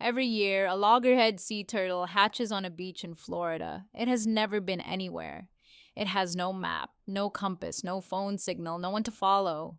Every year, a loggerhead sea turtle hatches on a beach in Florida. It has never been anywhere. It has no map, no compass, no phone signal, no one to follow.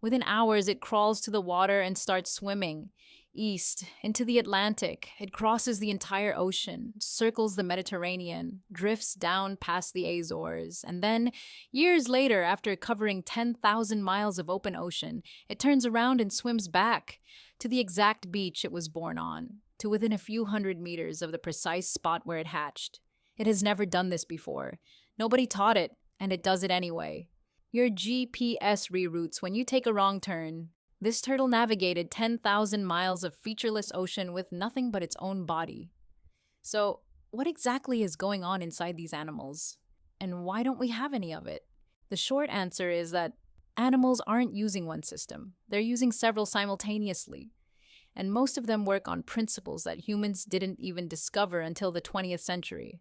Within hours, it crawls to the water and starts swimming east into the Atlantic. It crosses the entire ocean, circles the Mediterranean, drifts down past the Azores, and then, years later, after covering 10,000 miles of open ocean, it turns around and swims back to the exact beach it was born on, to within a few hundred meters of the precise spot where it hatched. It has never done this before. Nobody taught it, and it does it anyway. Your GPS reroutes when you take a wrong turn. This turtle navigated 10,000 miles of featureless ocean with nothing but its own body. So, what exactly is going on inside these animals? And why don't we have any of it? The short answer is that animals aren't using one system. They're using several simultaneously. And most of them work on principles that humans didn't even discover until the 20th century.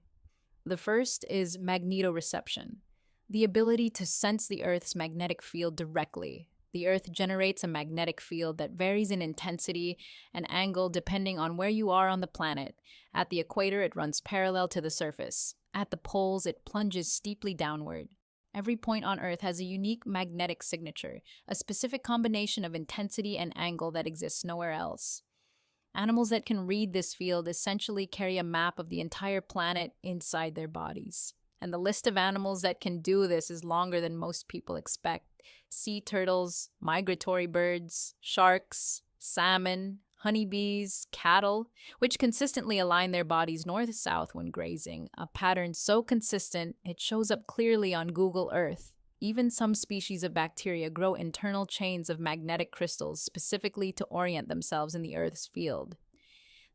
The first is magnetoreception, the ability to sense the Earth's magnetic field directly. The Earth generates a magnetic field that varies in intensity and angle depending on where you are on the planet. At the equator, it runs parallel to the surface. At the poles, it plunges steeply downward. Every point on Earth has a unique magnetic signature, a specific combination of intensity and angle that exists nowhere else. Animals that can read this field essentially carry a map of the entire planet inside their bodies. And the list of animals that can do this is longer than most people expect. Sea turtles, migratory birds, sharks, salmon, honeybees, cattle, which consistently align their bodies north-south when grazing, a pattern so consistent it shows up clearly on Google Earth. Even some species of bacteria grow internal chains of magnetic crystals specifically to orient themselves in the Earth's field.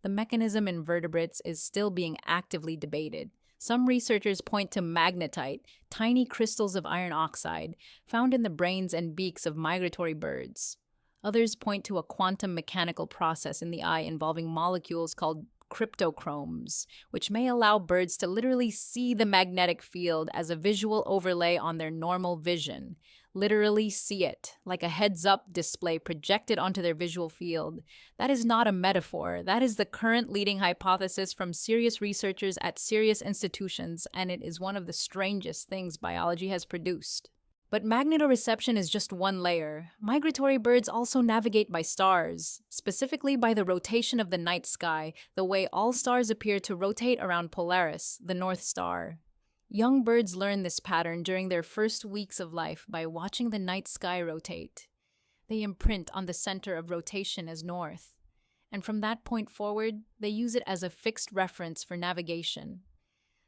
The mechanism in vertebrates is still being actively debated. Some researchers point to magnetite, tiny crystals of iron oxide, found in the brains and beaks of migratory birds. Others point to a quantum mechanical process in the eye involving molecules called cryptochromes, which may allow birds to literally see the magnetic field as a visual overlay on their normal vision. Literally see it, like a heads-up display projected onto their visual field. That is not a metaphor. That is the current leading hypothesis from serious researchers at serious institutions, and it is one of the strangest things biology has produced. But magnetoreception is just one layer. Migratory birds also navigate by stars, specifically by the rotation of the night sky, the way all stars appear to rotate around Polaris, the North Star. Young birds learn this pattern during their first weeks of life by watching the night sky rotate. They imprint on the center of rotation as north, and from that point forward, they use it as a fixed reference for navigation.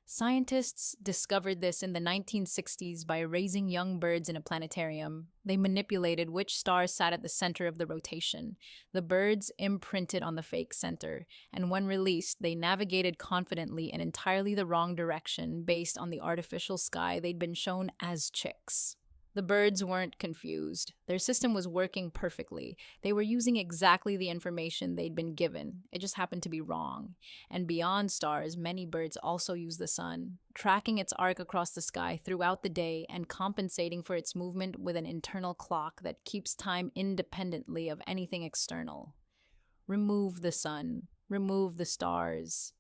Scientists discovered this in the 1960s by raising young birds in a planetarium. They manipulated which stars sat at the center of the rotation. The birds imprinted on the fake center, and when released, they navigated confidently in entirely the wrong direction based on the artificial sky they'd been shown as chicks. The birds weren't confused. Their system was working perfectly. They were using exactly the information they'd been given. It just happened to be wrong. And beyond stars, many birds also use the sun, tracking its arc across the sky throughout the day and compensating for its movement with an internal clock that keeps time independently of anything external. Remove the sun. Remove the stars.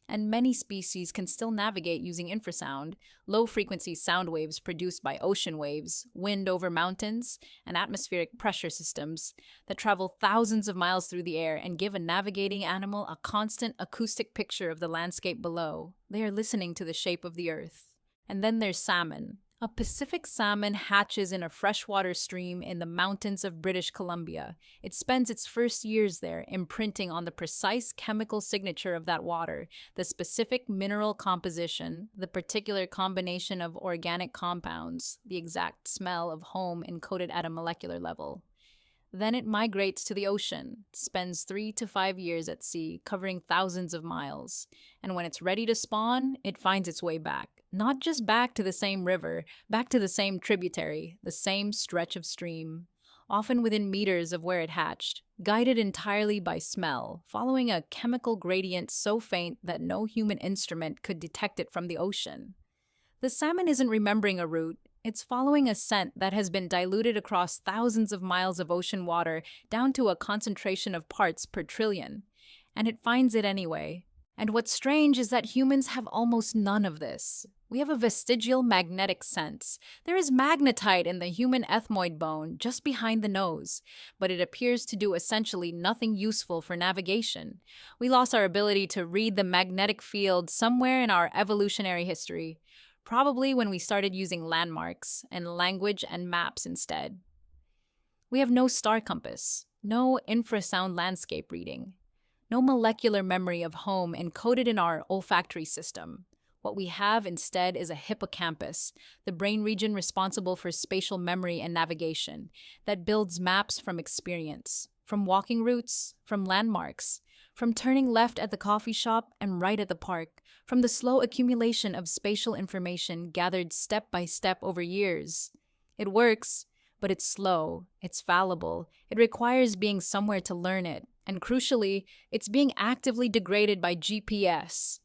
And many species can still navigate using infrasound, low-frequency sound waves produced by ocean waves, wind over mountains, and atmospheric pressure systems that travel thousands of miles through the air and give a navigating animal a constant acoustic picture of the landscape below. They are listening to the shape of the Earth. And then there's salmon. A Pacific salmon hatches in a freshwater stream in the mountains of British Columbia. It spends its first years there, imprinting on the precise chemical signature of that water, the specific mineral composition, the particular combination of organic compounds, the exact smell of home encoded at a molecular level. Then it migrates to the ocean, spends 3 to 5 years at sea, covering thousands of miles. And when it's ready to spawn, it finds its way back. Not just back to the same river, back to the same tributary, the same stretch of stream, often within meters of where it hatched, guided entirely by smell, following a chemical gradient so faint that no human instrument could detect it from the ocean. The salmon isn't remembering a route, it's following a scent that has been diluted across thousands of miles of ocean water down to a concentration of parts per trillion. and it finds it anyway. And what's strange is that humans have almost none of this. We have a vestigial magnetic sense. There is magnetite in the human ethmoid bone just behind the nose, but it appears to do essentially nothing useful for navigation. We lost our ability to read the magnetic field somewhere in our evolutionary history, probably when we started using landmarks and language and maps instead. We have no star compass, no infrasound landscape reading, no molecular memory of home encoded in our olfactory system. What we have instead is a hippocampus, the brain region responsible for spatial memory and navigation, that builds maps from experience, from walking routes, from landmarks, from turning left at the coffee shop and right at the park, from the slow accumulation of spatial information gathered step by step over years. It works, but it's slow, it's fallible, it requires being somewhere to learn it, and crucially, it's being actively degraded by GPS.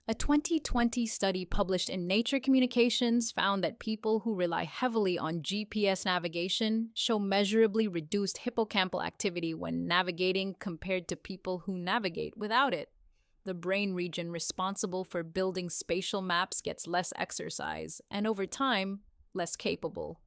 A 2020 study published in Nature Communications found that people who rely heavily on GPS navigation show measurably reduced hippocampal activity when navigating compared to people who navigate without it. The brain region responsible for building spatial maps gets less exercise, and over time, less capable.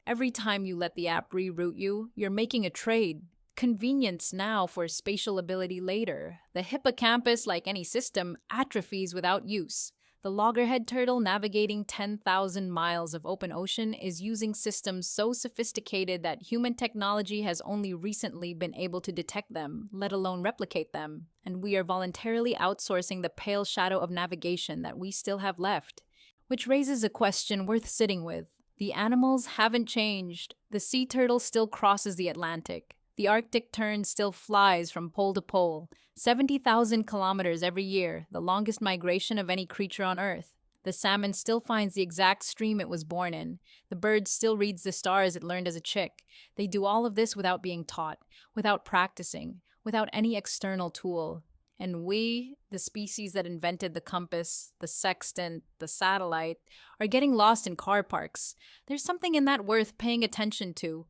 Every time you let the app reroute you, you're making a trade. Convenience now for spatial ability later. The hippocampus, like any system, atrophies without use. The loggerhead turtle navigating 10,000 miles of open ocean is using systems so sophisticated that human technology has only recently been able to detect them, let alone replicate them. And we are voluntarily outsourcing the pale shadow of navigation that we still have left. Which raises a question worth sitting with. The animals haven't changed. The sea turtle still crosses the Atlantic. The Arctic tern still flies from pole to pole, 70,000 kilometers every year, the longest migration of any creature on Earth. The salmon still finds the exact stream it was born in. The bird still reads the stars it learned as a chick. They do all of this without being taught, without practicing, without any external tool. And we, the species that invented the compass, the sextant, the satellite, are getting lost in car parks. There's something in that worth paying attention to.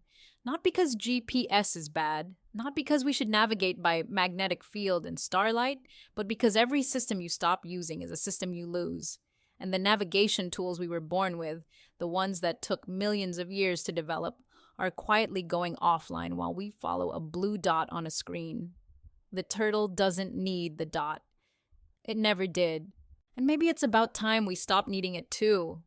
Not because GPS is bad, not because we should navigate by magnetic field and starlight, but because every system you stop using is a system you lose. And the navigation tools we were born with, the ones that took millions of years to develop, are quietly going offline while we follow a blue dot on a screen. The turtle doesn't need the dot. It never did. And maybe it's about time we stop needing it too.